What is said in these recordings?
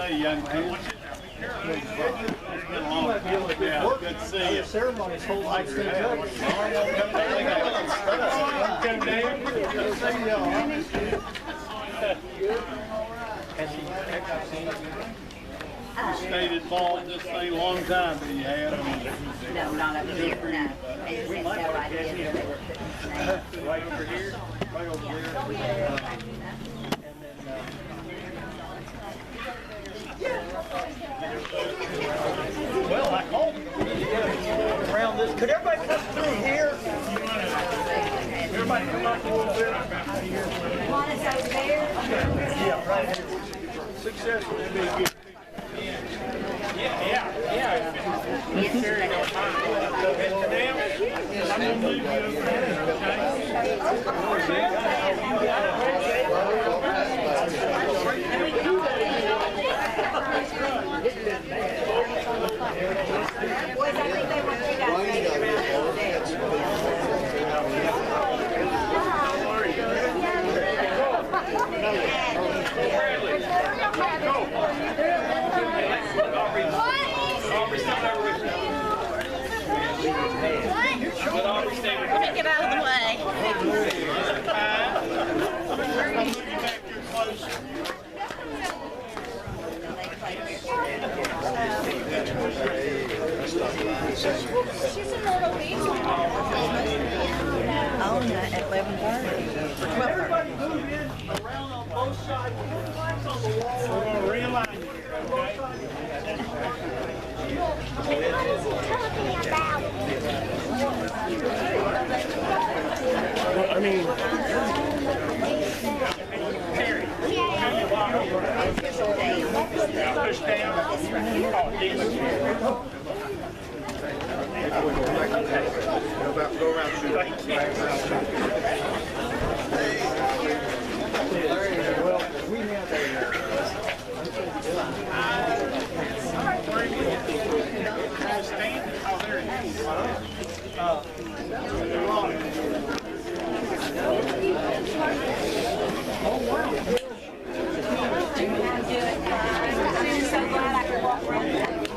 see you, young man. It's been a long time. Yeah, good to see you. Ceremonies hold like things up. Come down. Good to see y'all. You stayed involved in this thing a long time, but you had. No, not up here, no. It's no idea. Right over here, right over there. Well, I called around this. Could everybody come through here? Everybody come up a little bit. Want us over there? Yeah, right here. Successful would be good. Yeah. Yes, sir. I'm going to leave you over there, Boys, I think they want you guys to make it around over there. Get out of the way. Oh, no, at 11:30. Everybody move in around on both sides. Put lines on the wall. We're going to realign you here, okay? I mean, Push down. Oh, these. Go around, shoot. well, we have Stand. Oh, there it I'm so glad I could walk around.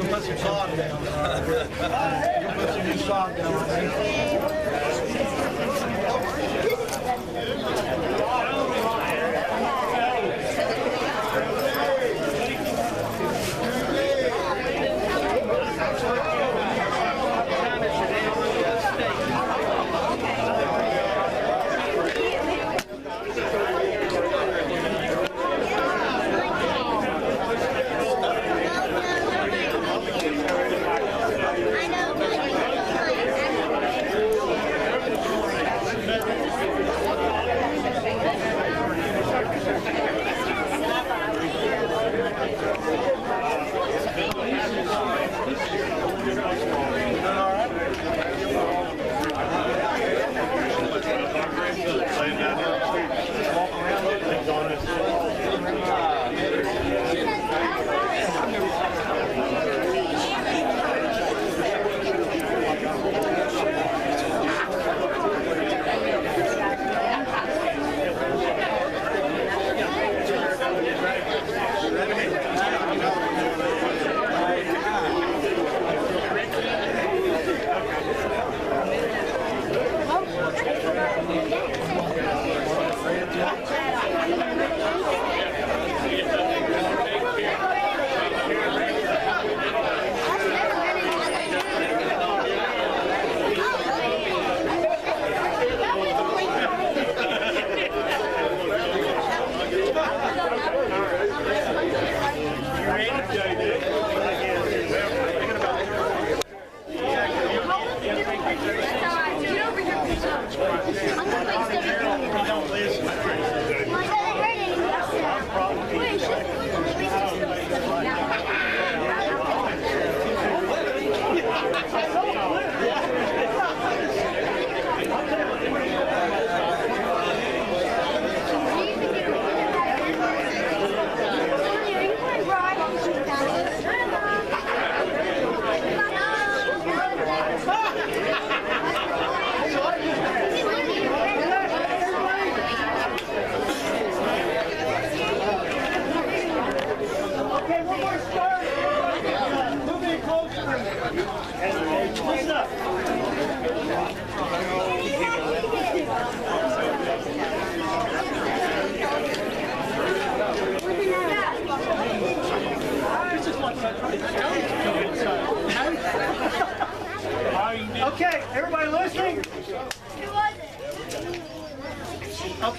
Put some sod down. Put some new sod down.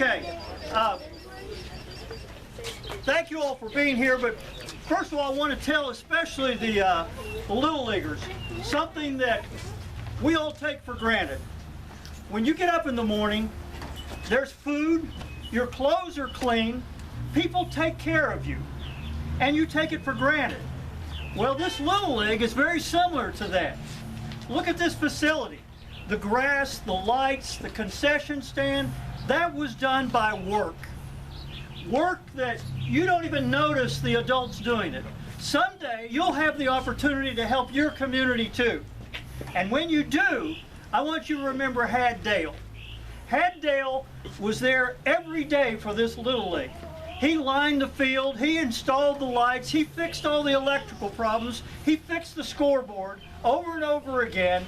Okay. Thank you all for being here, but first of all, I want to tell especially the Little Leaguers something that we all take for granted. When you get up in the morning, there's food, your clothes are clean, people take care of you, and you take it for granted. Well, this Little League is very similar to that. Look at this facility. The grass, the lights, the concession stand, that was done by work. Work that you don't even notice the adults doing it. Someday you'll have the opportunity to help your community too. And when you do, I want you to remember Had Dale. Had Dale was there every day for this Little League. He lined the field, he installed the lights, he fixed all the electrical problems, he fixed the scoreboard over and over again.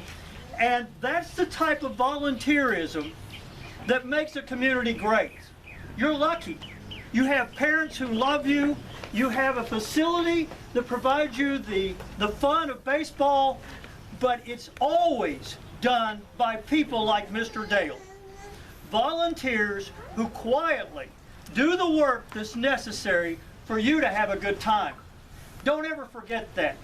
And that's the type of volunteerism that makes a community great. You're lucky. You have parents who love you. You have a facility that provides you the fun of baseball, but it's always done by people like Mr. Dale. Volunteers who quietly do the work that's necessary for you to have a good time. Don't ever forget that.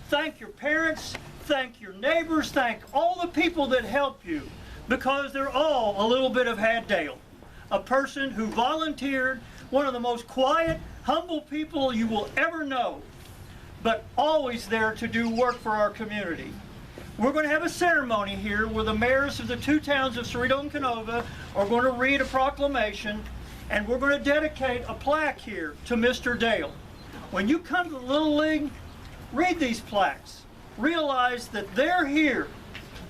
Thank your parents, thank your neighbors, thank all the people that help you, because they're all a little bit of Had Dale. A person who volunteered, one of the most quiet, humble people you will ever know, but always there to do work for our community. We're going to have a ceremony here where the mayors of the two towns of Ceredo and Kenova are going to read a proclamation, and we're going to dedicate a plaque here to Mr. Dale. When you come to the Little League, read these plaques. Realize that they're here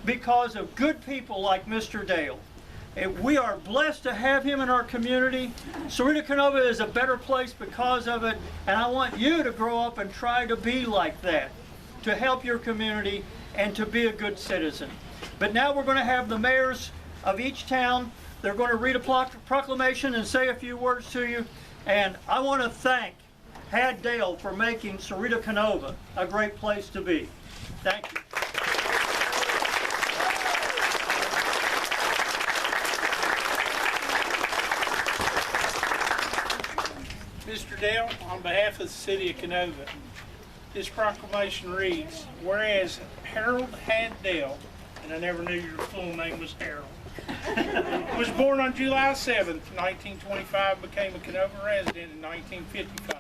because of good people like Mr. Dale. And we are blessed to have him in our community. Ceredo-Kenova is a better place because of it, and I want you to grow up and try to be like that, to help your community and to be a good citizen. But now we're going to have the mayors of each town. They're going to read a proclamation and say a few words to you. And I want to thank Had Dale for making Ceredo-Kenova a great place to be. Thank you. Mr. Dale, on behalf of the City of Kenova, this proclamation reads, whereas Harold Had Dale, and I never knew your full name was Harold, was born on July 7th, 1925, became a Kenova resident in 1955.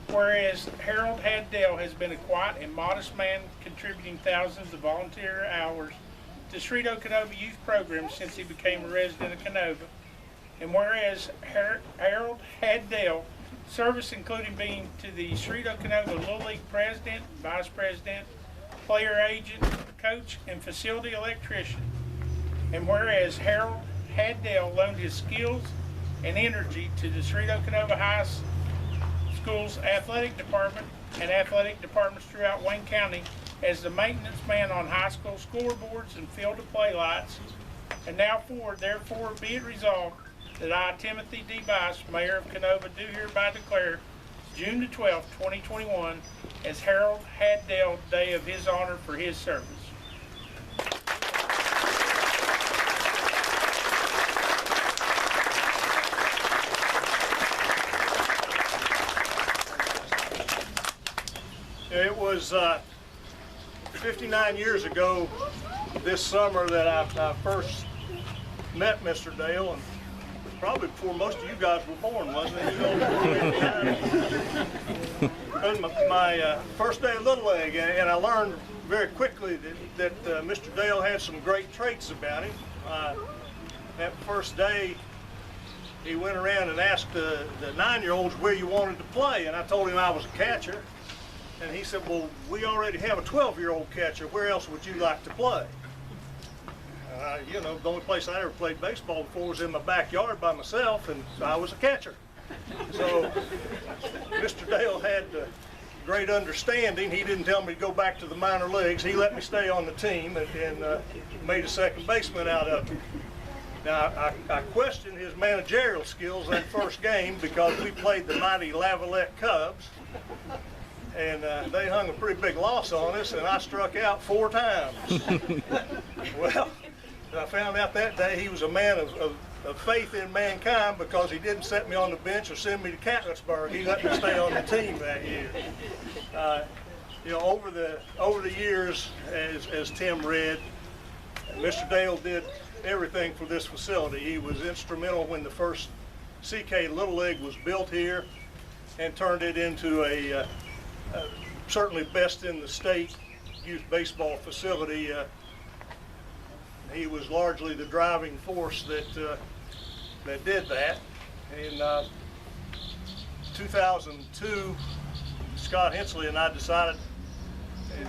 Whereas Harold Had Dale has been a quiet and modest man, contributing thousands of volunteer hours to Ceredo-Kenova youth programs since he became a resident of Kenova. And whereas Harold Had Dale service including being to the Ceredo-Kenova Little League president, vice president, player agent, coach, and facility electrician. And whereas Harold Had Dale loaned his skills and energy to the Ceredo-Kenova High School's athletic department and athletic departments throughout Wayne County as the maintenance man on high school scoreboards and field of play lights. And now forward, therefore, be it resolved that I, Timothy D. Bice, Mayor of Kenova, do hereby declare June the 12th, 2021 as Harold Had Dale Day of his honor for his service. It was 59 years ago this summer that I first met Mr. Dale, and probably before most of you guys were born, wasn't it? It was my first day of Little League, and I learned very quickly that Mr. Dale had some great traits about him. That first day, he went around and asked the 9-year-olds where you wanted to play, and I told him I was a catcher. And he said, well, we already have a 12-year-old catcher. Where else would you like to play? You know, the only place I ever played baseball before was in my backyard by myself, and I was a catcher. So Mr. Dale had great understanding. He didn't tell me to go back to the minor leagues. He let me stay on the team and made a second baseman out of me. Now, I questioned his managerial skills that first game because we played the mighty Lavalette Cubs. And they hung a pretty big loss on us, and I struck out 4 times. Well, And I found out that day he was a man of faith in mankind, because he didn't set me on the bench or send me to Catlettsburg. He let me stay on the team that year. You know, over the years, as Tim read, Mr. Dale did everything for this facility. He was instrumental when the first CK Little League was built here and turned it into a certainly best in the state youth baseball facility. He was largely the driving force that did that. In 2002, Scott Hensley and I decided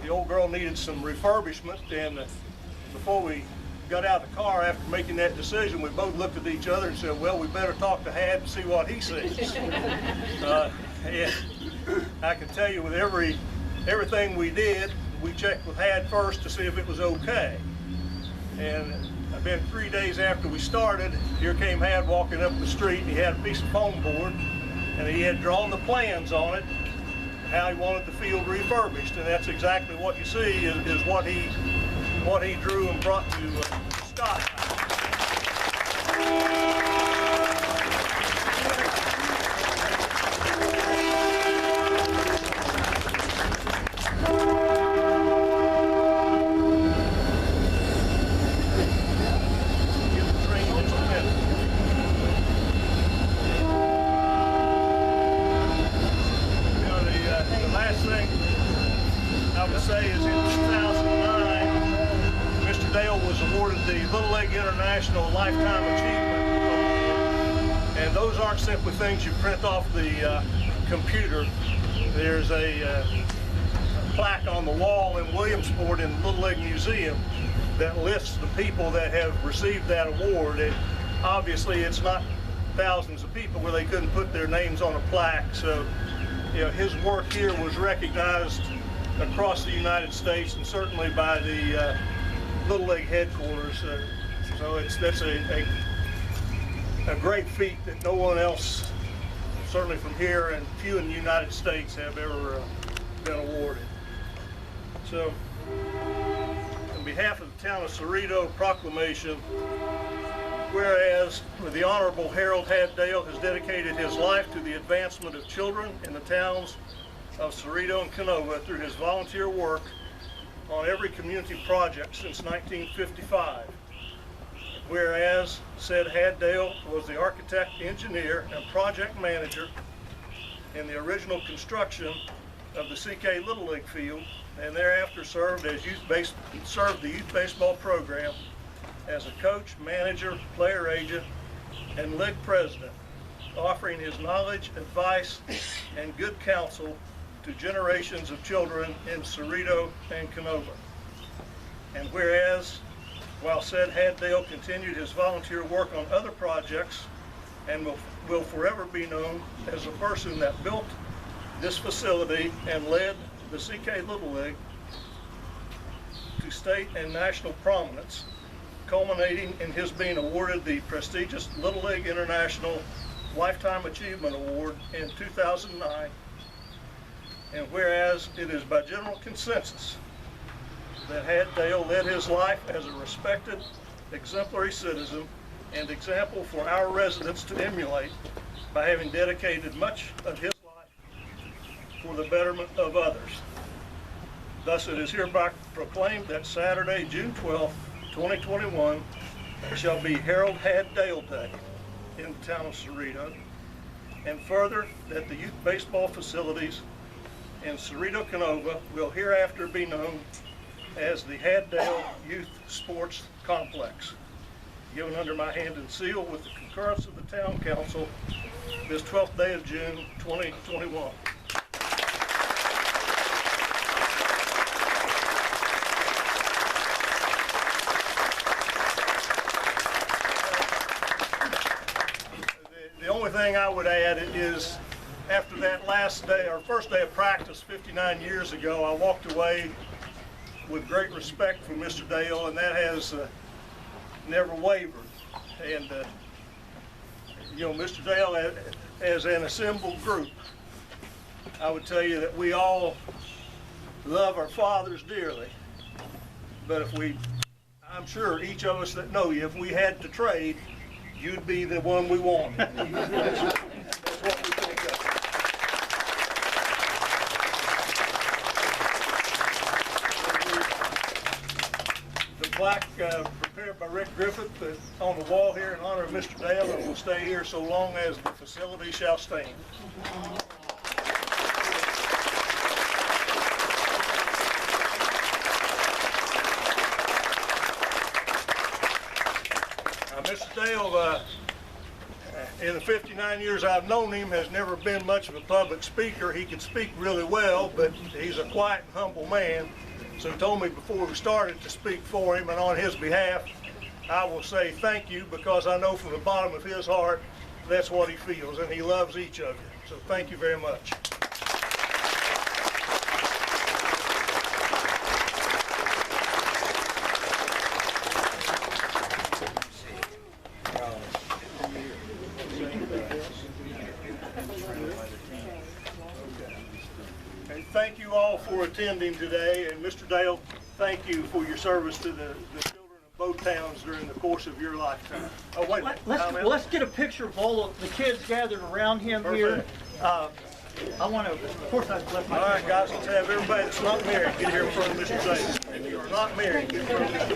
the old girl needed some refurbishment, and before we got out of the car after making that decision, we both looked at each other and said, well, we better talk to Had and see what he sees. And I can tell you, with everything we did, we checked with Had first to see if it was okay. And about 3 days after we started, here came Had walking up the street, and he had a piece of foam board, and he had drawn the plans on it, how he wanted the field refurbished, and that's exactly what you see is what he drew and brought to Scott. International Lifetime Achievement Award. And those aren't simply things you print off the computer. There's a plaque on the wall in Williamsport in the Little League Museum that lists the people that have received that award. And obviously it's not thousands of people where they couldn't put their names on a plaque. So, you know, his work here was recognized across the United States, and certainly by the Little League headquarters. So that's a great feat that no one else, certainly from here and few in the United States, have ever been awarded. So, on behalf of the town of Ceredo, proclamation, whereas the Honorable Harold Had Dale has dedicated his life to the advancement of children in the towns of Ceredo and Kenova through his volunteer work on every community project since 1955. Whereas said Had Dale was the architect, engineer, and project manager in the original construction of the CK Little League field, and thereafter served the youth baseball program as a coach, manager, player agent, and league president, offering his knowledge, advice, and good counsel to generations of children in Ceredo and Kenova. And whereas, while said Had Dale continued his volunteer work on other projects and will forever be known as the person that built this facility and led the CK Little League to state and national prominence, culminating in his being awarded the prestigious Little League International Lifetime Achievement Award in 2009. And whereas it is by general consensus that Had Dale led his life as a respected, exemplary citizen and example for our residents to emulate by having dedicated much of his life for the betterment of others. Thus it is hereby proclaimed that Saturday, June 12, 2021, shall be Harold Had Dale Day in the town of Ceredo, and further that the youth baseball facilities in Ceredo-Kenova will hereafter be known as the Had Dale Youth Sports Complex, given under my hand and seal with the concurrence of the Town Council this 12th day of June 2021. The only thing I would add is, after that last day, our first day of practice 59 years ago, I walked away with great respect for Mr. Dale, and that has never wavered. And you know, Mr. Dale, as an assembled group, I would tell you that we all love our fathers dearly. But if I'm sure each of us that know you, if we had to trade, you'd be the one we wanted. That's what we think of. The plaque prepared by Rick Griffith on the wall here in honor of Mr. Dale, and will stay here so long as the facility shall stand. Mr. Dale, in the 59 years I've known him, has never been much of a public speaker. He can speak really well, but he's a quiet and humble man. So he told me before we started to speak for him, and on his behalf, I will say thank you, because I know from the bottom of his heart that's what he feels, and he loves each of you. So thank you very much. Thank you all for attending today, and Mr. Dale, thank you for your service to the children of both towns during the course of your lifetime. Oh, wait a minute. Let's get a picture of all of the kids gathered around him here. I want to, of course, I've left my... All right, guys, let's have everybody that's not married get here in front of Mr. Dale. If you are not married, get in front of Mr.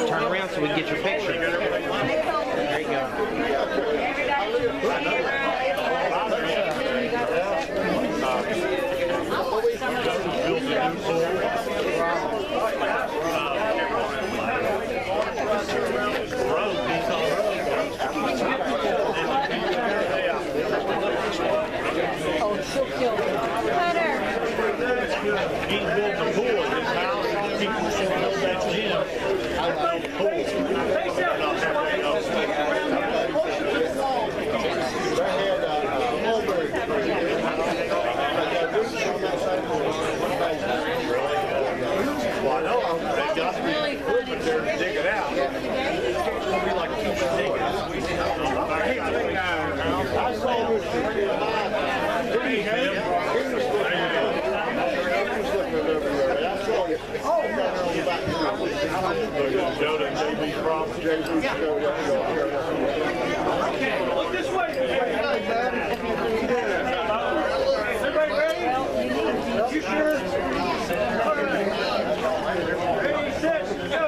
Turn around so we can get your picture. There you go. Oh, it's so cute. Cutter. He's built a pool in his house. People say, "Oh, that's Jim." I built a pool. Well, I know they got to be put there to dig it out. It's gonna be like two diggers. I saw this. Look this way. Everybody ready? You sure? Ready, set, go.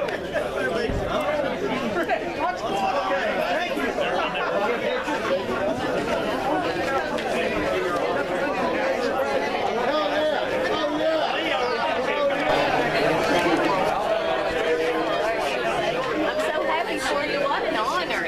Okay, thank you. I'm so happy for you. What an honor.